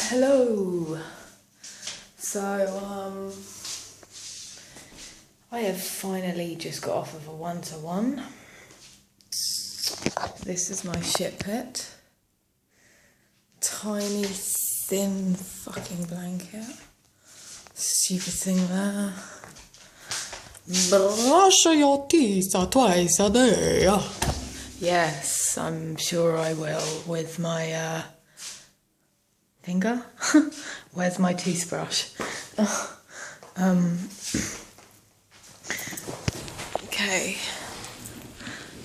Hello. So, I have finally just got off of a one-to-one. This is my shit pit. Tiny, thin fucking blanket. Stupid thing there. Brush your teeth twice a day. Yes, I'm sure I will with my finger. Where's my toothbrush? Okay.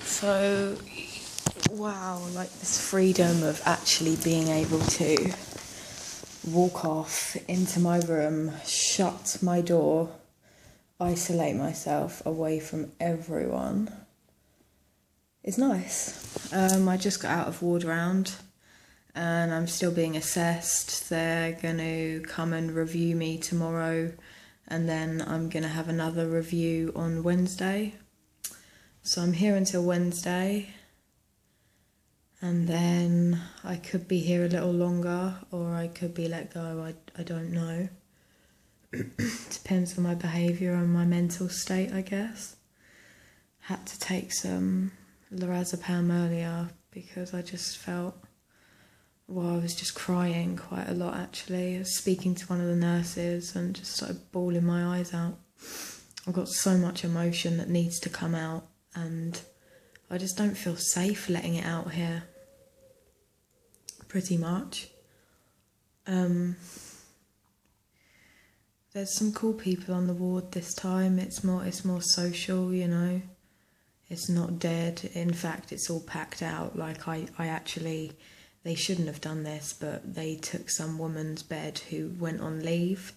So, wow, like this freedom of actually being able to walk off into my room, shut my door, isolate myself away from everyone is nice. I just got out of ward round and I'm still being assessed. They're going to come and review me tomorrow and then I'm going to have another review on Wednesday. So I'm here until Wednesday and then I could be here a little longer or I could be let go. I don't know. Depends on my behaviour and my mental state, I guess. Had to take some lorazepam earlier because I just felt, I was just crying quite a lot actually. I was speaking to one of the nurses and just started bawling my eyes out. I've got so much emotion that needs to come out and I just don't feel safe letting it out here. Pretty much. There's some cool people on the ward this time. It's more social, you know. It's not dead. In fact, it's all packed out. Like I actually, they shouldn't have done this, but they took some woman's bed who went on leave,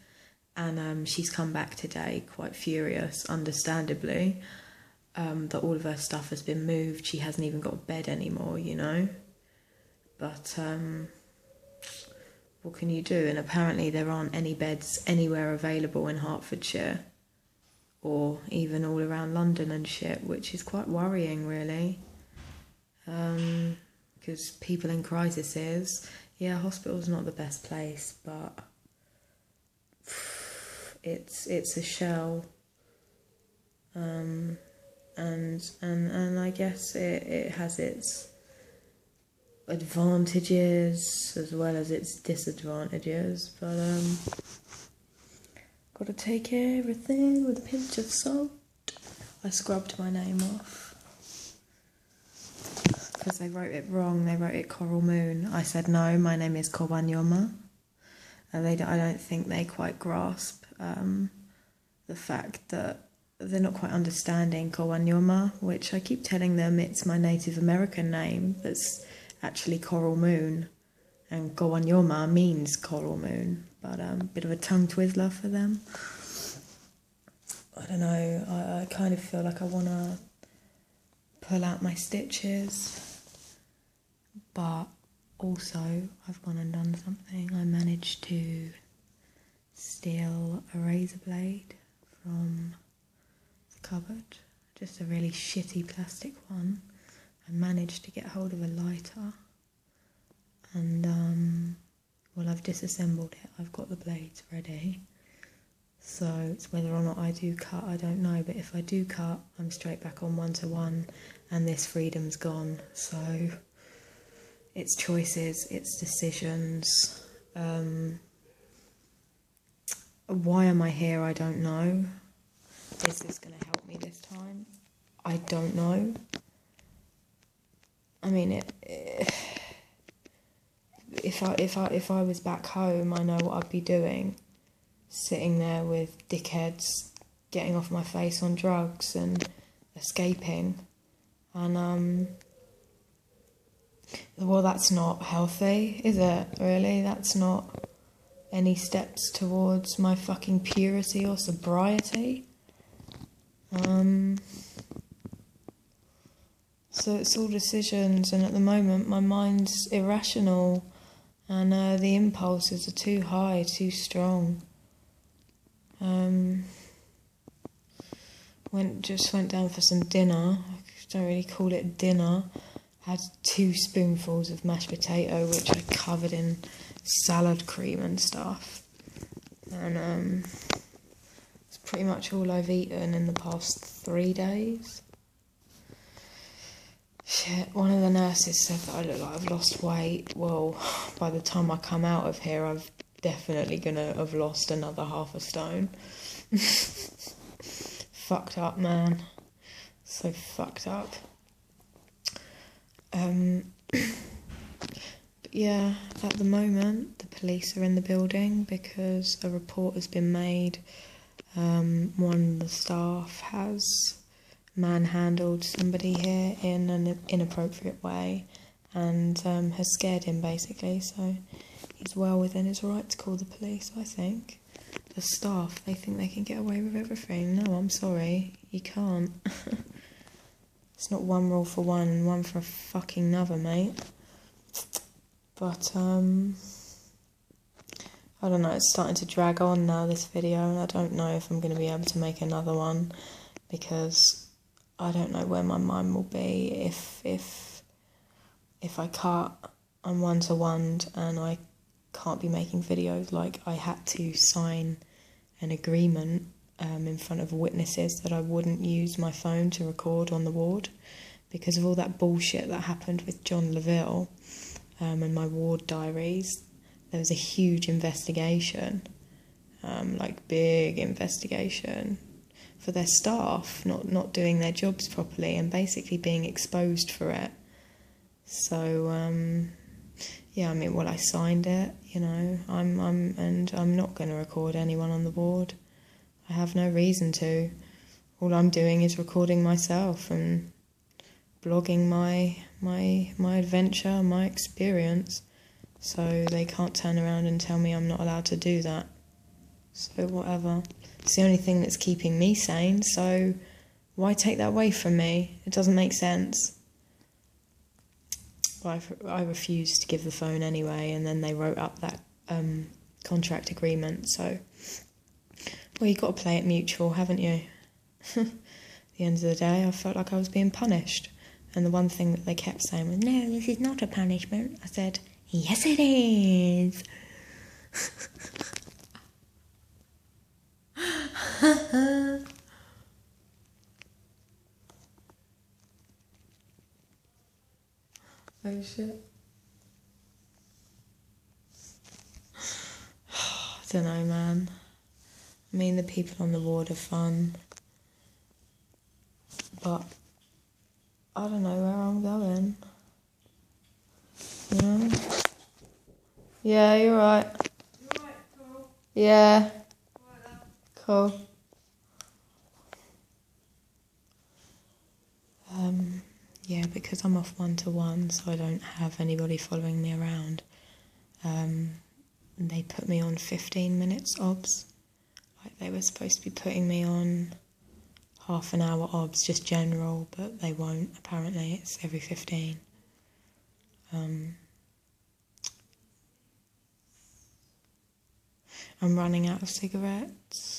and she's come back today, quite furious, understandably, that all of her stuff has been moved. She hasn't even got a bed anymore, you know. But what can you do? And apparently there aren't any beds anywhere available in Hertfordshire or even all around London and shit, which is quite worrying really. Because people in crises, yeah, hospital's not the best place, but it's a shell. And I guess it has its advantages as well as its disadvantages, but gotta take everything with a pinch of salt. I scrubbed my name off because they wrote it wrong. They wrote it Coral Moon. I said no, my name is Kobanyoma, and I don't think they quite grasp the fact that they're not quite understanding Kobanyoma, which I keep telling them it's my Native American name that's actually Coral Moon, and Kobanyoma means coral moon, but a bit of a tongue twizzler for them. I don't know, I kind of feel like I want to pull out my stitches, but also I've gone and done something. I managed to steal a razor blade from the cupboard, just a really shitty plastic one. I managed to get hold of a lighter and, well, I've disassembled it. I've got the blades ready. So it's whether or not I do cut, I don't know. But if I do cut, I'm straight back on one-to-one and this freedom's gone. So it's choices, it's decisions. Why am I here? I don't know. Is this going to help me this time? I don't know. I mean, if I was back home, I know what I'd be doing. Sitting there with dickheads, getting off my face on drugs and escaping. And, well, that's not healthy, is it, really? That's not any steps towards my fucking purity or sobriety. So it's all decisions, and at the moment my mind's irrational and the impulses are too high, too strong. Went down for some dinner. I don't really call it dinner. Had 2 spoonfuls of mashed potato, which I covered in salad cream and stuff. And it's pretty much all I've eaten in the past 3 days. Shit, one of the nurses said that I look like I've lost weight. Well, by the time I come out of here, I'm definitely gonna have lost another half a stone. Fucked up, man. So fucked up. But yeah, at the moment, the police are in the building because a report has been made. One of the staff has manhandled somebody here in an inappropriate way and has scared him, basically, so he's well within his right to call the police, I think. The staff, they think they can get away with everything. No, I'm sorry, you can't. It's not one rule for one and one for a fucking another, mate. But, I don't know, it's starting to drag on now, this video, and I don't know if I'm going to be able to make another one, because I don't know where my mind will be if I cut on one-to-one and I can't be making videos. Like, I had to sign an agreement in front of witnesses that I wouldn't use my phone to record on the ward because of all that bullshit that happened with John Leville and my ward diaries. There was a huge investigation, like big investigation, for their staff not doing their jobs properly and basically being exposed for it. So yeah, I mean, well, I signed it, you know. I'm not going to record anyone on the board. I have no reason to. All I'm doing is recording myself and blogging my adventure, my experience. So they can't turn around and tell me I'm not allowed to do that. So whatever. It's the only thing that's keeping me sane, so why take that away from me? It doesn't make sense. Well, I refused to give the phone anyway, and then they wrote up that contract agreement, so... Well, you've got to play it mutual, haven't you? At the end of the day, I felt like I was being punished. And the one thing that they kept saying was, no, this is not a punishment. I said, yes it is. Oh shit. I don't know, man. I mean, the people on the ward are fun, but I don't know where I'm going. You know? Yeah, you're right. You alright, Cole? Yeah. Alright then. Cool. Yeah, because I'm off one-to-one, so I don't have anybody following me around. They put me on 15 minutes obs. Like, they were supposed to be putting me on half an hour obs, just general, but they won't, apparently. It's every 15. I'm running out of cigarettes.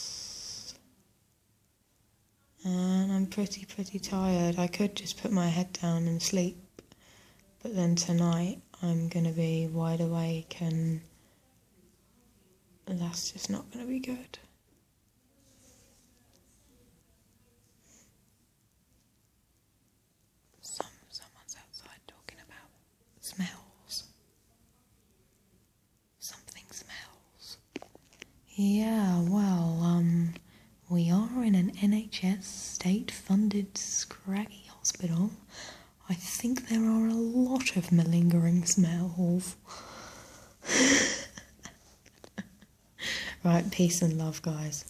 And I'm pretty tired. I could just put my head down and sleep. But then tonight I'm going to be wide awake and that's just not going to be good. Someone's outside talking about smells. Something smells. Yeah, well, we are in an NHS state-funded scraggy hospital. I think there are a lot of malingering smells. Right, peace and love, guys.